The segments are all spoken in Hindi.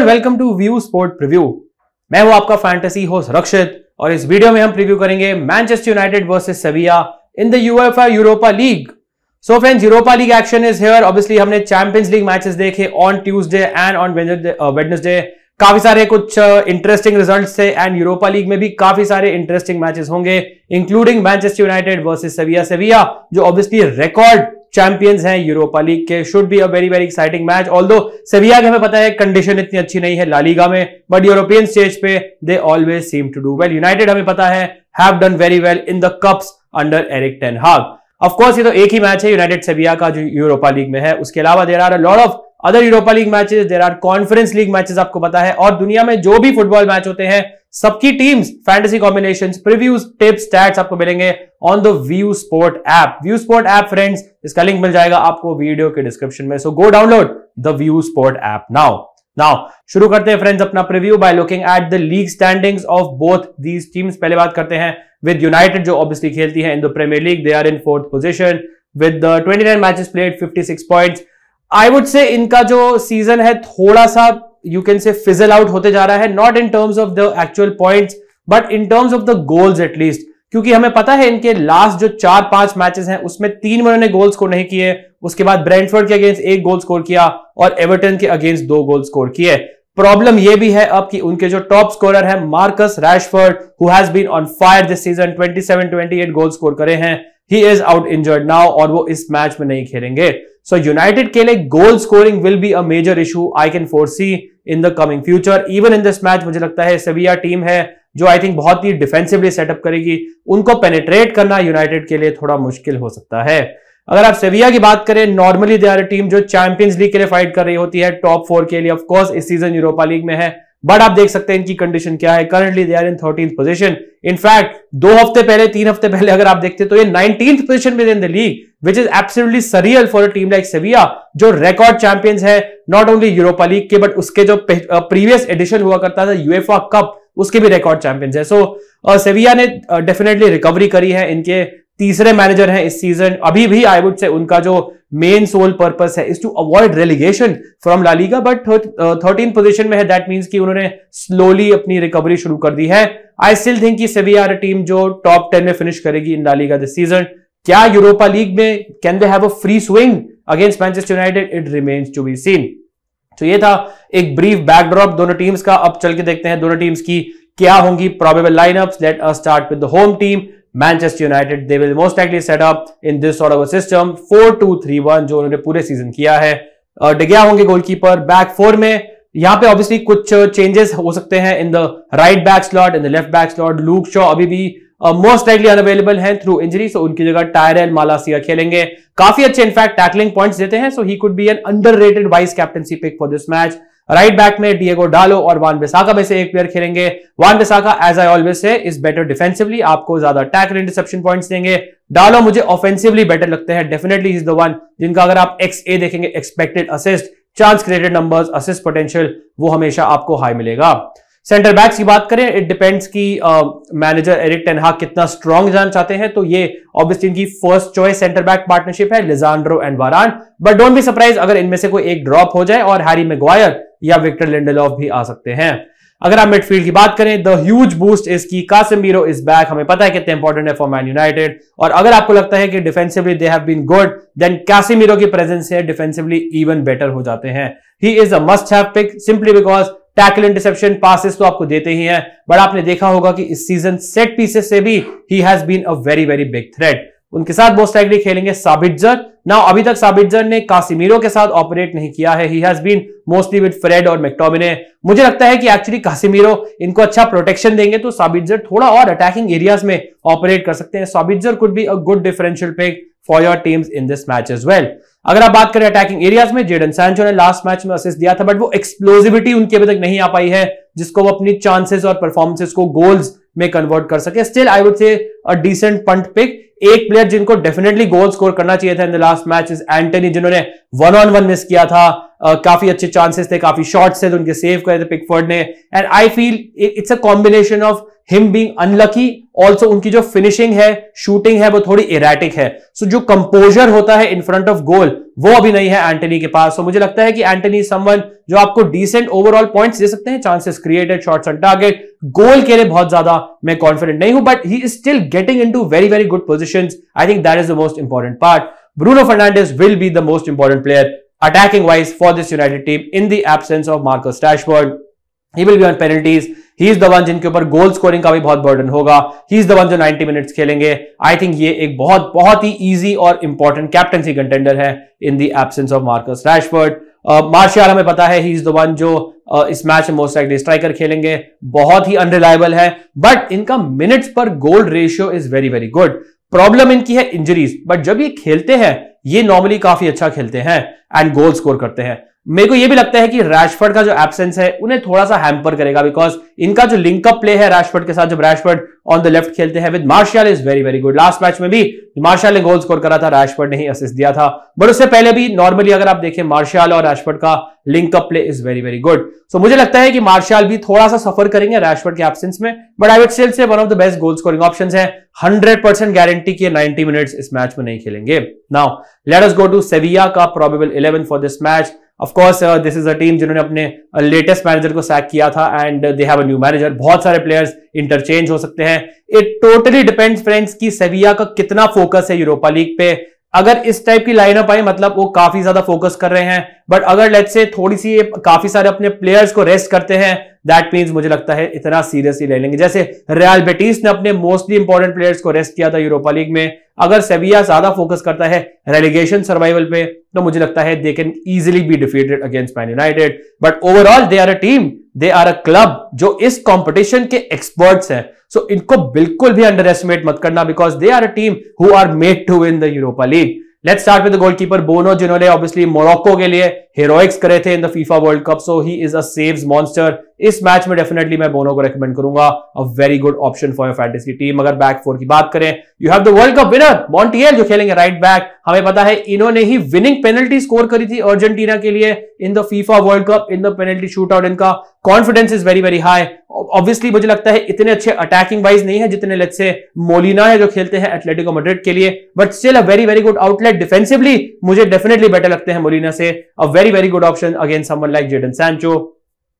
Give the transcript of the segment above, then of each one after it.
Everyone, welcome to view sport preview. मैं हूं आपका फैंटेसी होस्ट रक्षित और इस वीडियो में हम प्रीव्यू करेंगे Manchester United versus सेविया in the UEFA Europa league. So friends, Europa league action is here. Obviously हमने चैंपियंस लीग मैचेस देखे on Tuesday and on Wednesday. काफी सारे कुछ इंटरेस्टिंग रिजल्ट्स थे एंड यूरोपा लीग में भी काफी सारे इंटरेस्टिंग मैचेस होंगे, इंक्लूडिंग मैनचेस्टर यूनाइटेड वर्सेस सेविया जो ऑब्वियसली रिकॉर्ड चैंपियंस हैं यूरोपा लीग के। Should be a very very exciting match. Although सेविया के हमें पता है कंडीशन इतनी अच्छी नहीं है ला लीगा में, बट यूरोपियन स्टेज पे they always seem to do well. United हमें पता है have done very well in the cups under Erik ten Hag. Of course ये तो एक ही मैच है यूनाइटेड सेविया का जो यूरोपा लीग में है। उसके अलावा there are a lot of other Europa League matches, there are Conference League matches, आपको पता है। और दुनिया में जो भी फुटबॉल मैच होते हैं सबकी teams, fantasy combinations, previews, tips, stats आपको मिलेंगे on the view sport app. View sport app friends, इसका लिंक मिल जाएगा आपको वीडियो के डिस्क्रिप्शन में। So go download the view sport app now शुरू करते हैं फ्रेंड्स अपना preview by looking at the league standings of both these teams. पहले बात करते हैं विद यूनाइटेड जो ऑब्वियसली खेलती है in the Premier League. They are in 4th position with 29 matches played, 56 points. I would say इनका जो सीजन है थोड़ा सा you can say fizzle out होते जा रहा है, not in terms of the actual points but in terms of the goals at least, क्योंकि हमें पता है इनके लास्ट जो 4-5 मैचेस हैं उसमें 3 में उन्होंने गोल स्कोर नहीं किए। उसके बाद ब्रेंटफोर्ड के अगेंस्ट 1 गोल स्कोर किया और एवर्टन के अगेंस्ट 2 गोल स्कोर किए। प्रॉब्लम यह भी है अब कि उनके जो टॉप स्कोरर है Marcus Rashford, who has been on fire this season, 27-28 goal score करे हैं, he is out injured now और वो इस मैच में नहीं खेलेंगे। सो यूनाइटेड के लिए goal scoring will be a major issue I can foresee in the coming future. Even in this match मुझे लगता है सेविया टीम है जो आई थिंक बहुत ही डिफेंसिवली सेटअप करेगी, उनको पेनिट्रेट करना यूनाइटेड के लिए थोड़ा मुश्किल हो सकता है। अगर आप सेविया की बात करें, normally they are a team जो चैंपियंस लीग के लिए फाइट कर रही होती है, टॉप 4 के लिए। ऑफ कोर्स इस सीजन यूरोपा लीग में है, बट आप देख सकते हैं इनकी कंडीशन क्या है। Currently they are in 13th position. In fact 3 हफ्ते पहले अगर आप देखते तो ये 19th पोजीशन में in the league, which is absolutely surreal for a team like सेविया जो रिकॉर्ड चैंपियंस है नॉट ओनली यूरोपा लीग के बट उसके जो प्रीवियस एडिशन हुआ करता था यूएफए कप, उसके भी रिकॉर्ड चैंपियंस है। सो सेविया ने डेफिनेटली रिकवरी करी है। इनके तीसरे मैनेजर हैं इस सीजन। अभी भी आई वुड से उनका जो मेन सोल पर्पस है is to avoid relegation from La Liga, but 13th position में है। दैट मींस कि उन्होंने स्लोली अपनी रिकवरी शुरू कर दी है। आई स्टिल थिंक कि सेविया टीम जो टॉप 10 में फिनिश करेगी in La Liga this season. क्या यूरोपा लीग में can they have a free swing against Manchester United? It remains to be seen. तो ये था एक ब्रीफ बैकड्रॉप दोनों टीम्स का। अब चल के देखते हैं दोनों टीम्स की क्या होंगी probable line-ups. Let us start with the home team Manchester United. They will most likely set up in this sort of a system 4-2-3-1 जो उन्होंने पूरे सीजन किया है। डिगिया होंगे गोलकीपर। बैक 4 में यहां पे ऑब्वियसली कुछ चेंजेस हो सकते हैं in the right back slot, in the left back slot. Luke Shaw अभी भी मोस्ट लाइकली अनअवेलेबल हैं थ्रू इंजरी, सो उनकी जगह टायरेल मालासिया खेलेंगे। काफी अच्छे इनफैक्ट टैकलिंग पॉइंट्स देते हैं, so he could be an underrated vice captaincy pick for this match. Right back में डिएगो डालो और वान बिसाका में से एक प्लेयर खेलेंगे। Wan Bissaka as I always say is better defensively, आपको ज्यादा टैकल इंटरसेप्शन पॉइंट्स देंगे। डालो मुझे ऑफेंसिवली बेटर लगते हैं। डेफिनेटली इज द वन जिनका अगर आप XA देखेंगे, expected assist, chance created numbers, assist potential, वो हमेशा आपको हाई मिलेगा। सेंटर बैक्स की बात करें, इट डिपेंड्स कि मैनेजर एरिक टेन हाग कितना स्ट्रॉन्ग जाना चाहते हैं। तो ये ऑब्वियसली इनकी first choice centre back partnership है, Lisandro and Varane. But don't be surprise अगर इनमें से कोई एक ड्रॉप हो जाए और हैरी मैग्वायर या विक्टर लिंडेलॉफ भी आ सकते हैं। अगर आप मिडफील्ड की बात करें, द ह्यूज बूस्ट इज की कासिमिरो इज बैक। हमें पता है कितने इंपॉर्टेंट है फॉर मैन यूनाइटेड, और अगर आपको लगता है कि defensively they have been good, then Casemiro की प्रेजेंस से डिफेंसिवली इवन बेटर हो जाते हैं। He is a must have pick simply because tackle interception, passes तो आपको देते ही हैं, बट आपने देखा होगा कि इस सीजन सेट पीसेस से भी he has been a very very big threat. उनके साथ मोस्ट लाइकली खेलेंगे साबित्जर। नाउ अभी तक साबित्जर ने कासिमिरो के साथ ऑपरेट नहीं किया है। He has been mostly with Fred और मैक्टोमिने। मुझे लगता है कि एक्चुअली कासिमिरो इनको अच्छा प्रोटेक्शन देंगे तो साबित्जर थोड़ा और अटैकिंग एरियाज में ऑपरेट कर सकते हैं। Sabitzer could be a good differential pick for your teams in this match as well. अगर आप बात करें अटैकिंग एरियाज में, जेडन सैंचो ने लास्ट मैच में असिस्ट दिया था, बट वो एक्सप्लोजिविटी उनकी अभी तक नहीं आ पाई है जिसको वो अपनी चांसेस और परफॉर्मेंसेस को गोल्स में कन्वर्ट कर सके। Still I would say a decent punt pick. एक प्लेयर जिनको डेफिनेटली गोल स्कोर करना चाहिए था in the last match is Antony, जिन्होंने 1-on-1 मिस किया था। काफी अच्छे चांसेस थे, काफी शॉट्स थे तो उनके सेव करे थे पिकफोर्ड ने। And I feel it's a combination of him being unlucky, also उनकी जो फिनिशिंग है, शूटिंग है, वो थोड़ी इरेटिक है। सो जो कंपोजर होता है इन फ्रंट ऑफ गोल वो अभी नहीं है एंटनी के पास। सो मुझे लगता है कि एंटनी समवन जो आपको डिसेंट ओवरऑल पॉइंट्स दे सकते हैं, chances created, shots on target, goal के लिए बहुत ज्यादा मैं कॉन्फिडेंट नहीं हूं, but he is still getting into very very good positions. I think that is the most important part. Bruno Fernandes will be the most important player attacking wise for this United team in the absence of Marcus Rashford. He will be on penalties. He is the one जिनके ऊपर गोल स्कोरिंग का भी बहुत बर्डन होगा. He is the one जो 90 मिनट्स खेलेंगे. I think ये एक बहुत ही इजी और इंपॉर्टेंट कैप्टनसी कंटेंडर है in the absence of Marcus Rashford. Martial हमें पता है he is the one जो इस मैच में मोस्ट लाइकली स्ट्राइकर खेलेंगे. बहुत ही अनरिलायबल है, बट इनका मिनट्स पर goal ratio is very very good. Problem इनकी है इंजरीज, बट जब ये खेलते हैं ये नॉर्मली काफी अच्छा खेलते हैं एंड गोल स्कोर करते हैं. मेरे को ये भी लगता है कि रैशफोर्ड का जो एब्सेंस है उन्हें थोड़ा सा हैम्पर करेगा, बिकॉज इनका जो लिंकअप प्ले है रैशफोर्ड के साथ, जब रैशफोर्ड ऑन द लेफ्ट खेलते हैं with martial is very very good. Last match में भी मार्शियल ने गोल स्कोर करा था, रैशफोर्ड ने ही असिस्ट दिया था, बट उससे पहले भी नॉर्मली अगर आप देखें मार्शियल और रैशफोर्ड का linkup play is very very good. So मुझे लगता है कि मार्शियल भी थोड़ा सा सफर करेंगे रैशफोर्ड के एब्सेंस में, but I would still say one of the best goal scoring options है. 100% गारंटी कि 90 मिनट्स इस मैच में नहीं खेलेंगे. Now let us go to Sevilla का probable 11 for this match. Of course, this is a team जिन्होंने अपने लेटेस्ट मैनेजर को सैक किया था and they have a new manager. बहुत सारे प्लेयर्स इंटरचेंज हो सकते हैं. इट टोटली डिपेंड्स फ्रेंड्स कि सेविया का कितना फोकस है यूरोपा लीग पे. अगर इस टाइप की लाइनअप आई मतलब वो काफी ज्यादा फोकस कर रहे हैं, बट अगर लेट्स से थोड़ी सी काफी सारे अपने प्लेयर्स को रेस्ट करते हैं, दैट मीन्स मुझे लगता है इतना सीरियसली ले लेंगे. जैसे रियल बेटिस ने अपने मोस्टली इंपॉर्टेंट प्लेयर्स को रेस्ट किया था यूरोपा लीग में. अगर सेविया ज्यादा फोकस करता है रेलीगेशन सर्वाइवल पे तो मुझे लगता है they can easily be defeated against Man United. But overall they are a team, they are a club जो इस कंपटीशन के एक्सपर्ट्स हैं. सो इनको बिल्कुल भी अंडर एस्टिमेट मत करना, because they are a team who are made to win the Europa League. Let's start with the goalkeeper Bono, जिन्होंने ऑब्वियसली मोरक्को के लिए हेरोइक्स करे थे in the FIFA world cup. So he is a saves monster. इस मैच में डेफिनेटली मैं बोनो को रेकमेंड करूंगा. A very good option for your fantasy team. अगर बैक फोर की बात करें, you have the world cup winner Montreal जो खेलेंगे राइट बैक. हमें पता है इन्होंने ही विनिंग पेनल्टी स्कोर करी थी अर्जेंटीना के लिए in the FIFA world cup in the penalty shootout. इनका confidence is very very high. Obviously मुझे लगता है इतने अच्छे अटैकिंग वाइज नहीं है जितने लेट्स से मोलिना है जो खेलते हैं एटलेटिको मैड्रिड के लिए, but still a very very good outlet. Defensively मुझे डेफिनेटली बेटर लगते हैं मोलिना से. A very very good option against someone like Jadon Sancho.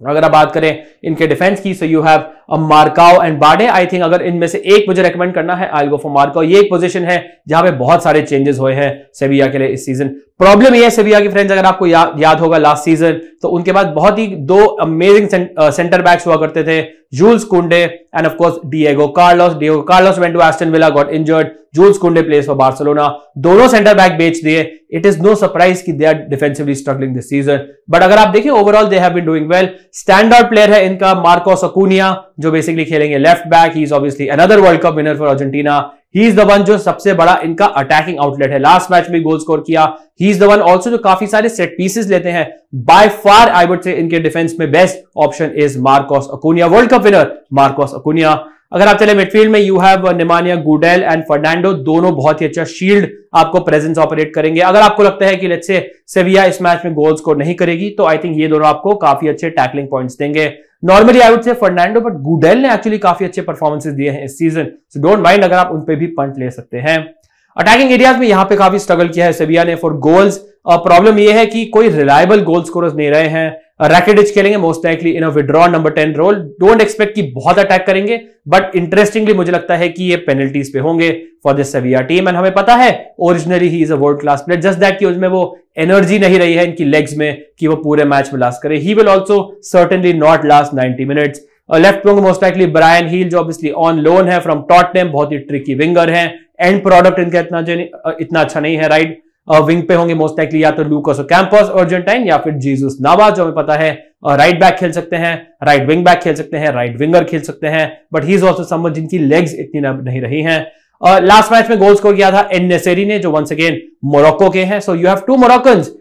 अगर आप बात करें इनके डिफेंस की, so you have Marcao and Bade. I think अगर इनमें से एक मुझे रेकमेंड करना है, आई विल गो फॉर मार्काओ. ये एक पोजीशन है जहां पे बहुत सारे चेंजेस हुए हैं सेविया के लिए इस सीजन. प्रॉब्लम ये है सेविया की फ्रेंड्स, अगर आपको याद होगा लास्ट सीजन, तो उनके बाद बहुत ही दो अमेजिंग सेंटर बैक्स हुआ करते थे, Jules Kounde and of course Diego Carlos. Diego Carlos went to Aston Villa, got injured. Jules Kounde plays for Barcelona. दोनों सेंटर बैक बेच दिए. इट इज नो सरप्राइज कि they are defensively struggling this season, but अगर आप देखें overall they have been doing well. Stand out player है इनका मार्कोस अकुनिया जो बेसिकली खेलेंगे left back. He is obviously another world cup winner for Argentina. He is the one जो सबसे बड़ा इनका अटैकिंग आउटलेट है. लास्ट मैच में गोल स्कोर किया. He is the one also जो काफी सारे सेट पीसेस लेते हैं. बाय फार आई वुड से इनके डिफेंस में best option is Marcos Acuña, world cup winner Marcos Acuña. अगर आप चले मिडफील्ड में, you have Nemanja Gudelj and Fernando. दोनों बहुत ही अच्छा शील्ड आपको प्रेजेंस ऑपरेट करेंगे. अगर आपको लगता है कि लेट्स से सेविया इस मैच में गोल स्कोर नहीं करेगी, तो आई थिंक ये दोनों आपको काफी अच्छे टैकलिंग पॉइंट्स देंगे. नॉर्मली आई वुड से फर्नांडो, बट गुडेल ने एक्चुअली काफी अच्छे परफॉर्मेंसेस दिए हैं इस सीजन. सो डोंट माइंड अगर आप उन पे भी पंच ले सकते हैं. अटैकिंग एरियाज में यहां पे काफी स्ट्रगल किया है सेविया ने फॉर गोल्स. प्रॉब्लम यह है कि कोई रिलायबल गोल स्कोरर्स नहीं रहे हैं. रैकिटिच खेलेंगे most likely in a withdraw number 10 role. Don't expect कि बहुत अटैक करेंगे, बट इंटरेस्टिंगली मुझे लगता है कि ये पेनल्टीज पे होंगे फॉर दिस सेविया टीम. एंड हमें पता है originally he is a world class player, just that कि उसमें वो एनर्जी नहीं रही है इनकी लेग्स में कि वो पूरे मैच में लास्ट करे. He will also certainly not last 90 minutes. Left wing most likely Bryan Gil जो ऑब्वियसली ऑन लोन है फ्रॉम टॉटनहम. बहुत ही ट्रिकी विंगर है. एंड प्रोडक्ट इनका इतना अच्छा नहीं है. राइट विंग पे होंगे मोस्ट लाइकली या तो लूकास कैंपस अर्जेंटाइन या फिर जीसस नावास जो हमें पता है राइट बैक खेल सकते हैं, राइट विंग बैक खेल सकते हैं, राइट विंगर खेल सकते हैं, but he is also someone जिनकी लेग्स इतनी नहीं रही हैं. लास्ट मैच में गोल स्कोर किया था एन-नेसेरी ने जो वंस अगेन मोरक्को के हैं. So you have two Moroccans,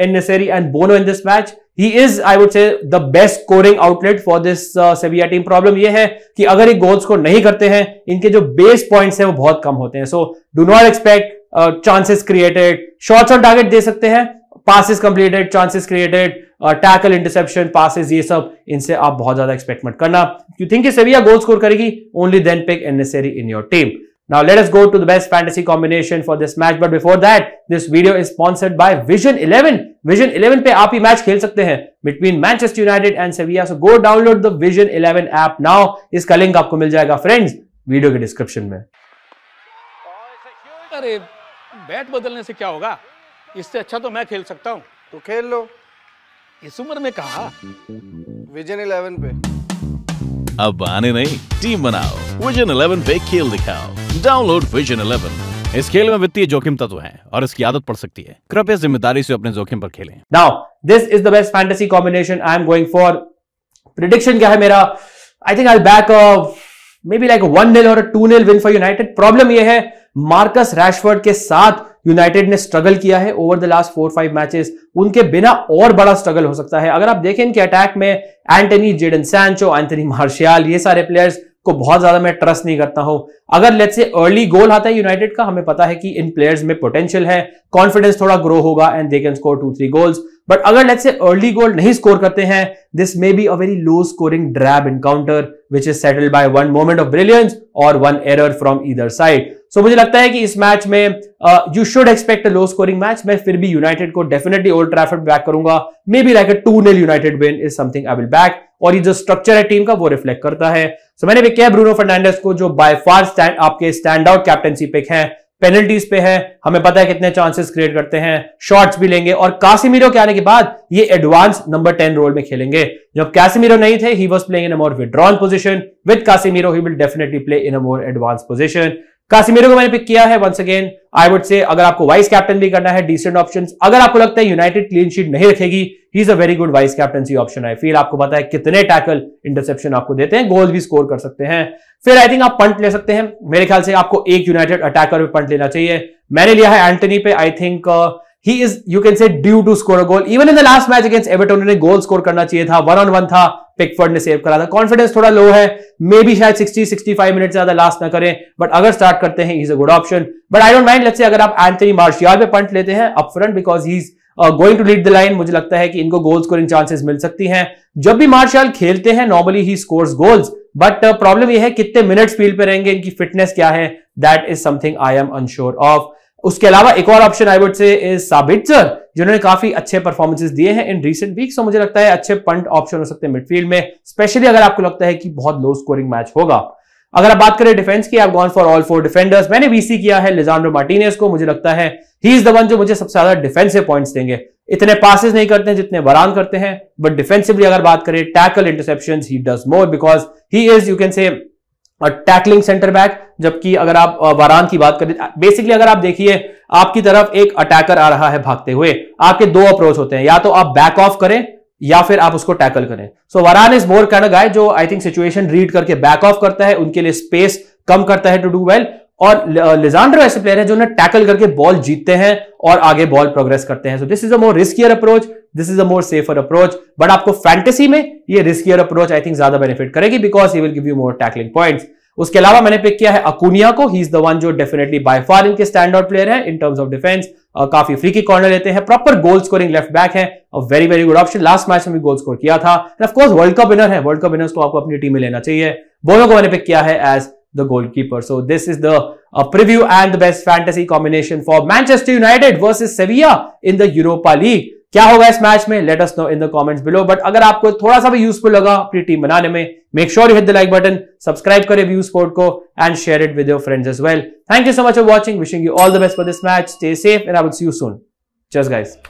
En-Nesyri and Bono in this match. He is, I would say, the best scoring outlet for this Sevilla team. Problem ये है कि अगर ये गोल स्कोर नहीं करते हैं, इनके जो बेस पॉइंट्स हैं वो बहुत कम होते हैं. So do not expect chances created. Shots on target दे सकते हैं, passes completed, chances created, tackle, interception, passes, ये सब इनसे आप बहुत ज्यादा एक्सपेक्ट मत करना. You think Sevilla goal score करेगी, only then pick En-Nesyri in your team. Now let us go to the best fantasy combination for this match. But before that, this video is sponsored by Vision 11. Vision 11 पे आप ही मैच खेल सकते हैं between Manchester United and Sevilla. So go download the Vision 11 app now. इसका लिंक आपको मिल जाएगा फ्रेंड्स वीडियो के डिस्क्रिप्शन में. अरे बैट बदलने से क्या होगा, इससे अच्छा तो मैं खेल सकता हूँ. तो खेल लो. इस उम्र में कहा. विजन 11 पे. अब आने नहीं, टीम बनाओ. विजन 11 पे खेल दिखाओ. Download vision 11. इस खेल में वित्तीय जोखिम तत्व हैं और इसकी आदत पड़ सकती है. कृपया जिम्मेदारी से अपने जोखिम पर खेलें. Now, this is the best fantasy combination I am going for. Prediction क्या है मेरा? I think I'll back maybe like a 1-0 or a 2-0 win for United. Problem ये है, मार्कस रैशफोर्ड के साथ यूनाइटेड ने स्ट्रगल किया है ओवर द लास्ट 4-5 मैचेस. उनके बिना और बड़ा स्ट्रगल हो सकता है. अगर आप देखें इनके अटैक में Antony, Jadon Sancho, Anthony Martial, ये सारे प्लेयर्स को बहुत ज्यादा मैं ट्रस्ट नहीं करता हूं. अगर लेट्स से अर्ली गोल आता है यूनाइटेड का, हमें पता है कि इन प्लेयर्स में पोटेंशियल है, कॉन्फिडेंस थोड़ा ग्रो होगा and they can score 2-3 goals. But अगर लेट्स से अर्ली गोल नहीं स्कोर करते हैं, this may be a very low scoring drab encounter which is settled by one moment of brilliance और one error from either side. So मुझे लगता है कि इस मैच में you should expect a low scoring match. मैं फिर भी यूनाइटेड को डेफिनेटली ओल्ड ट्रैफर्ड बैक करूंगा. May be like a 2-0 United win is something I will back. और ये जो स्ट्रक्चर है टीम का वो रिफ्लेक्ट करता है. सो मैंने भी किया ब्रूनो फर्नांडिस को, जो बाय फार आपके स्टैंड आउट कैप्टेंसी पिक है. पेनल्टीज पे है, हमें पता है कितने चांसेस क्रिएट करते हैं, शॉट्स भी लेंगे. और कासिमिरो के आने के बाद ये एडवांस नंबर 10 रोल में खेलेंगे. जब कासिमिरो नहीं थे, he was playing in a more withdrawn position. With Casemiro he will definitely play in a more advance position. Casemiro को मैंने पिक किया है. वंस अगेन आई वुड से अगर आपको वाइस कैप्टन भी करना है, डिसेंट ऑप्शंस. अगर आपको लगता है यूनाइटेड क्लीन शीट नहीं रखेगी, ही is a very good vice captaincy option. I feel आपको पता है कितने टैकल, इंटरसेप्शन आपको देते हैं, गोल भी स्कोर कर सकते हैं. फिर आई थिंक आप पंट ले सकते हैं. मेरे ख्याल से आपको एक यूनाइटेड अटैकर पे पंट लेना चाहिए. मैंने लिया है एंटनी पे. I think he is, you can say, due to score a goal. Even in the last match against Everton उन्हें गोल स्कोर करना चाहिए था. 1-on-1 था, पिकफोर्ड ने सेव करा था. कॉन्फिडेंस थोड़ा लो है, मे बी शायद 60-65 मिनट से ज्यादा लास्ट ना करें. बट अगर स्टार्ट करते हैं, is a good option. But I don't mind, let's say अगर आप एंथनी मार्शियल पे पंट लेते हैं upfront, because he is going to lead the line. मुझे लगता है कि इनको गोल स्कोरिंग चांसेस मिल सकती हैं. जब भी मार्शियल खेलते हैं, normally he scores goals. But problem यह है कितने मिनट्स फील्ड पे रहेंगे, इनकी फिटनेस क्या है, that is something I am unsure of. उसके अलावा एक और option I would say is Sabitzer, जिन्होंने काफी अच्छे परफॉर्मेंसेस दिए हैं इन रीसेंट वीक्स. तो मुझे लगता है अच्छे पंट ऑप्शन हो सकते हैं मिडफील्ड में, स्पेशली अगर आपको लगता है कि बहुत लो स्कोरिंग मैच होगा. अगर आप बात करें डिफेंस की, आप गॉन फॉर ऑल 4 डिफेंडर्स. मैंने वीसी किया है लिजांड्रो मार्टिनेज को. मुझे लगता है ही इज द वन जो मुझे सबसे ज्यादा डिफेंसिव पॉइंट्स देंगे. इतने पासेस नहीं करते हैं जितने वरान करते हैं, बट डिफेंसिवली अगर बात करें, tackle, interceptions, he does more because he is, you can से, टैकलिंग सेंटर बैक. जबकि अगर आप वारान की बात करें, बेसिकली अगर आप देखिए आपकी तरफ एक अटैकर आ रहा है भागते हुए, आपके दो अप्रोच होते हैं, या तो आप बैक ऑफ करें या फिर आप उसको टैकल करें. So Varane is more kind of guy जो आई थिंक सिचुएशन रीड करके बैक ऑफ करता है, उनके लिए स्पेस कम करता है टू डू वेल. और लिजांड्रो ऐसे प्लेयर है जो उन्हें टैकल करके बॉल जीतते हैं और आगे बॉल प्रोग्रेस करते हैं. So this is a more riskier approach, this is a more safer approach. But आपको फैंटेसी में ये रिस्कियर अप्रोच आई थिंक ज्यादा बेनिफिट करेगी because he will give you more tackling points. उसके अलावा मैंने पिक किया है अकुनिया को. ही इज द वन जो डेफिनेटली बाय फार इनके स्टैंड आउट प्लेयर है इन टर्म्स ऑफ डिफेंस. काफी फ्री किक कॉर्नर लेते हैं, proper goal scoring left back है. Very very good option. Last match में भी गोल स्कोर किया था. And of course world cup winner है. वर्ल्ड कप विनर्स को आपको अपनी टीम में लेना चाहिए. बोनो को मैंने पिक किया है as the goalkeeper. So this is the preview and the best fantasy combination for Manchester United versus Sevilla in the Europa League. क्या होगा इस मैच में, let us know in the comments below. But अगर आपको थोड़ा सा भी यूजफुल लगा अपनी टीम बनाने में, make sure you hit the like button, subscribe करें व्यू स्पोर्ट को and share it with your friends as well. Thank you so much for watching. Wishing you all the best for this match. Stay safe and I will see you soon. Cheers guys.